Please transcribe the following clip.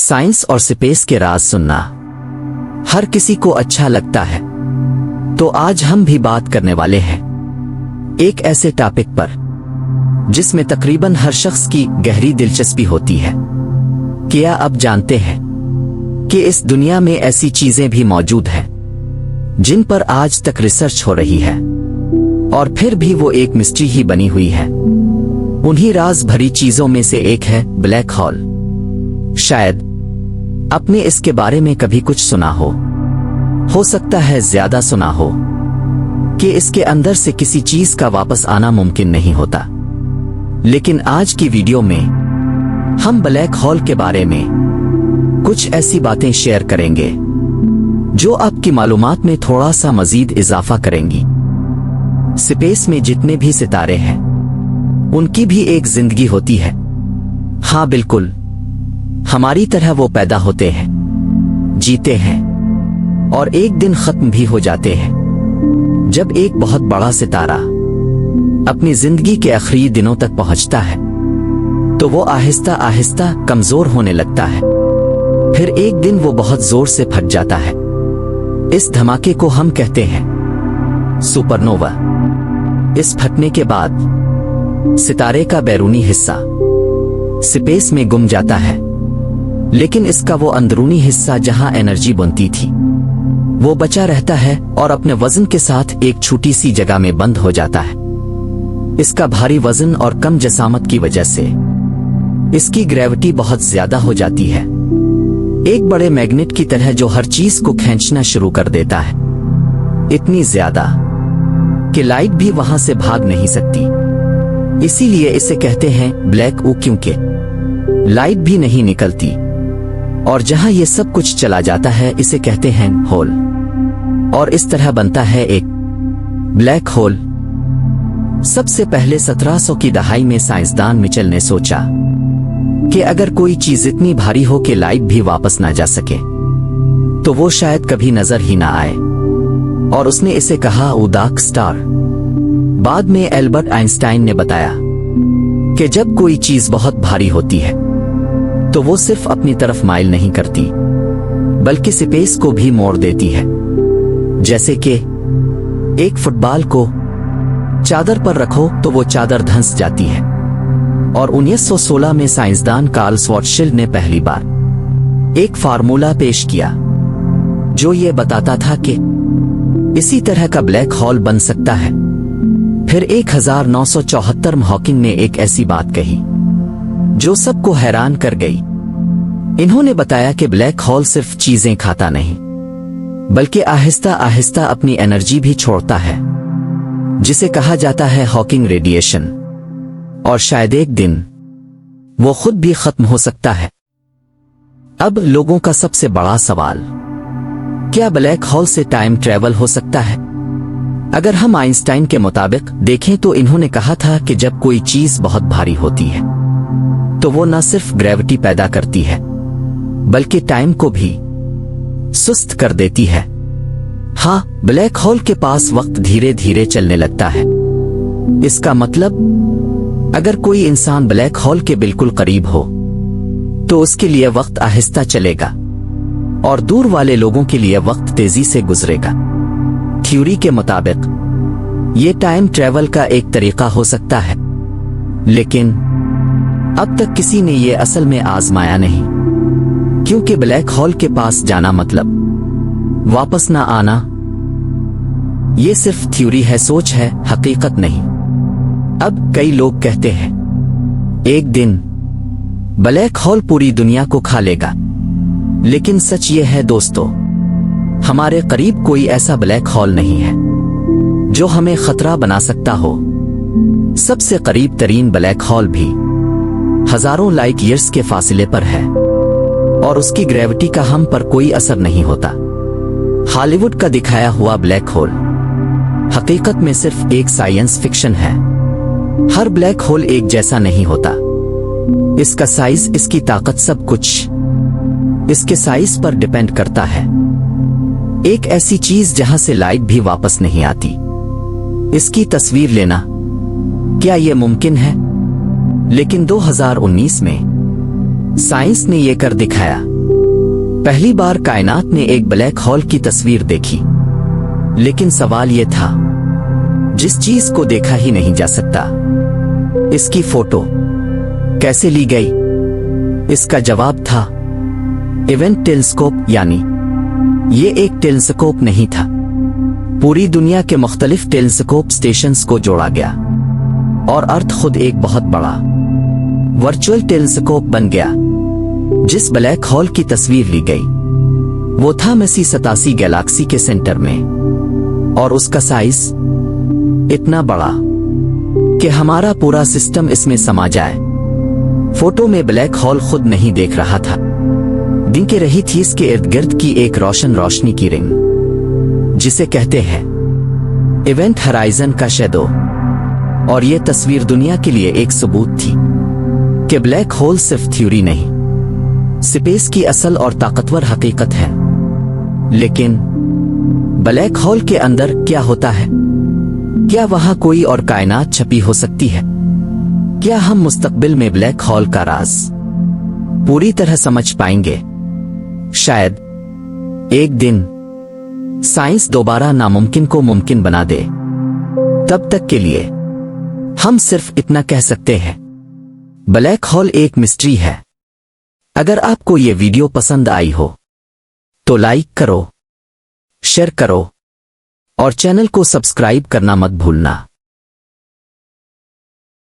Science और space के राज सुनना हर किसी को अच्छा लगता है, तो आज हम भी बात करने वाले हैं एक ऐसे टॉपिक पर जिसमें तकरीबन हर शख्स की गहरी दिलचस्पी होती है। क्या आप जानते हैं कि इस दुनिया में ऐसी चीजें भी मौजूद हैं जिन पर आज तक रिसर्च हो रही है और फिर भी वो एक मिस्ट्री ही बनी हुई है। उन्हीं राज भरी चीजों में से एक है ब्लैक होल। शायद आपने इसके बारे में कभी कुछ सुना हो सकता है ज्यादा सुना हो कि इसके अंदर से किसी चीज का वापस आना मुमकिन नहीं होता। लेकिन आज की वीडियो में हम ब्लैक होल के बारे में कुछ ऐसी बातें शेयर करेंगे जो आपकी मालूमात में थोड़ा सा मजीद इजाफा करेंगी। स्पेस में जितने भी सितारे हैं उनकी भी एक जिंदगी होती है। हाँ बिल्कुल, हमारी तरह वो पैदा होते हैं, जीते हैं और एक दिन खत्म भी हो जाते हैं। जब एक बहुत बड़ा सितारा अपनी जिंदगी के आखिरी दिनों तक पहुंचता है तो वो आहिस्ता आहिस्ता कमजोर होने लगता है। फिर एक दिन वो बहुत जोर से फट जाता है। इस धमाके को हम कहते हैं सुपरनोवा। इस फटने के बाद सितारे का बैरूनी हिस्सा स्पेस में गुम जाता है, लेकिन इसका वो अंदरूनी हिस्सा जहां एनर्जी बनती थी वो बचा रहता है और अपने वजन के साथ एक छोटी सी जगह में बंद हो जाता है। इसका भारी वजन और कम जसामत की वजह से इसकी ग्रेविटी बहुत ज्यादा हो जाती है, एक बड़े मैग्नेट की तरह जो हर चीज को खींचना शुरू कर देता है। इतनी ज्यादा कि लाइट भी वहां से भाग नहीं सकती। इसीलिए इसे कहते हैं ब्लैक ओ, क्योंकि लाइट भी नहीं निकलती और जहां ये सब कुछ चला जाता है इसे कहते हैं होल। और इस तरह बनता है एक ब्लैक होल। सबसे पहले 1700 की दहाई में साइंसदान मिचेल ने सोचा कि अगर कोई चीज इतनी भारी हो कि लाइट भी वापस ना जा सके तो वो शायद कभी नजर ही ना आए, और उसने इसे कहा डार्क स्टार। बाद में एल्बर्ट आइंस्टाइन ने बताया कि जब कोई चीज बहुत भारी होती है तो वो सिर्फ अपनी तरफ माइल नहीं करती बल्कि स्पेस को भी मोड़ देती है। जैसे कि एक फुटबॉल को चादर पर रखो तो वो चादर धंस जाती है। और 1916 में साइंसदान कार्ल श्वार्ज़शील्ड ने पहली बार एक फार्मूला पेश किया जो ये बताता था कि इसी तरह का ब्लैक होल बन सकता है। फिर 1974 में हॉकिंग ने एक ऐसी बात कही जो सबको हैरान कर गई। इन्होंने बताया कि ब्लैक होल सिर्फ चीजें खाता नहीं बल्कि आहिस्ता आहिस्ता अपनी एनर्जी भी छोड़ता है, जिसे कहा जाता है हॉकिंग रेडिएशन, और शायद एक दिन वो खुद भी खत्म हो सकता है। अब लोगों का सबसे बड़ा सवाल, क्या ब्लैक होल से टाइम ट्रेवल हो सकता है? अगर हम आइंस्टाइन के मुताबिक देखें तो इन्होंने कहा था कि जब कोई चीज बहुत भारी होती है तो वो न सिर्फ ग्रेविटी पैदा करती है बल्कि टाइम को भी सुस्त कर देती है। हाँ, ब्लैक होल के पास वक्त धीरे धीरे चलने लगता है। इसका मतलब अगर कोई इंसान ब्लैक होल के बिल्कुल करीब हो तो उसके लिए वक्त आहिस्ता चलेगा और दूर वाले लोगों के लिए वक्त तेजी से गुजरेगा। थ्योरी के मुताबिक ये टाइम ट्रेवल का एक तरीका हो सकता है, लेकिन अब तक किसी ने ये असल में आजमाया नहीं, क्योंकि ब्लैक होल के पास जाना मतलब वापस ना आना। ये सिर्फ थ्योरी है, सोच है, हकीकत नहीं। अब कई लोग कहते हैं एक दिन ब्लैक होल पूरी दुनिया को खा लेगा, लेकिन सच ये है दोस्तों, हमारे करीब कोई ऐसा ब्लैक होल नहीं है जो हमें खतरा बना सकता हो। सबसे करीब तरीन ब्लैक होल भी हजारों लाइट ईयर्स के फासले पर है और उसकी ग्रेविटी का हम पर कोई असर नहीं होता। हॉलीवुड का दिखाया हुआ ब्लैक होल हकीकत में सिर्फ एक साइंस फिक्शन है। हर ब्लैक होल एक जैसा नहीं होता। इसका साइज, इसकी ताकत, सब कुछ इसके साइज पर डिपेंड करता है। एक ऐसी चीज जहां से लाइट भी वापस नहीं आती, इसकी तस्वीर लेना, क्या यह मुमकिन है? लेकिन 2019 में साइंस ने यह कर दिखाया। पहली बार कायनात ने एक ब्लैक होल की तस्वीर देखी, लेकिन सवाल यह था जिस चीज को देखा ही नहीं जा सकता, इसकी फोटो कैसे ली गई? इसका जवाब था इवेंट टेलीस्कोप। यानी ये एक टेलीस्कोप नहीं था, पूरी दुनिया के मुख्तलिफ टेलीस्कोप स्टेशंस को जोड़ा गया और अर्थ खुद एक बहुत बड़ा वर्चुअल टेलीस्कोप बन गया। जिस ब्लैक होल की तस्वीर ली गई वो था मेसी 87 गैलेक्सी के सेंटर में, और उसका साइज इतना बड़ा कि हमारा पूरा सिस्टम इसमें समा जाए। फोटो में ब्लैक होल खुद नहीं देख रहा था, दिख रही थी इसके इर्द गिर्द की एक रोशनी की रिंग, जिसे कहते हैं इवेंट हराइजन का शैडो। और यह तस्वीर दुनिया के लिए एक सबूत थी कि ब्लैक होल सिर्फ थ्योरी नहीं, स्पेस की असल और ताकतवर हकीकत है। लेकिन ब्लैक होल के अंदर क्या होता है? क्या वहां कोई और कायनात छपी हो सकती है? क्या हम मुस्तकबिल में ब्लैक होल का राज पूरी तरह समझ पाएंगे? शायद एक दिन साइंस दोबारा नामुमकिन को मुमकिन बना दे। तब तक के लिए हम सिर्फ इतना कह सकते हैं, ब्लैक होल एक मिस्ट्री है। अगर आपको ये वीडियो पसंद आई हो तो लाइक करो, शेयर करो और चैनल को सब्सक्राइब करना मत भूलना।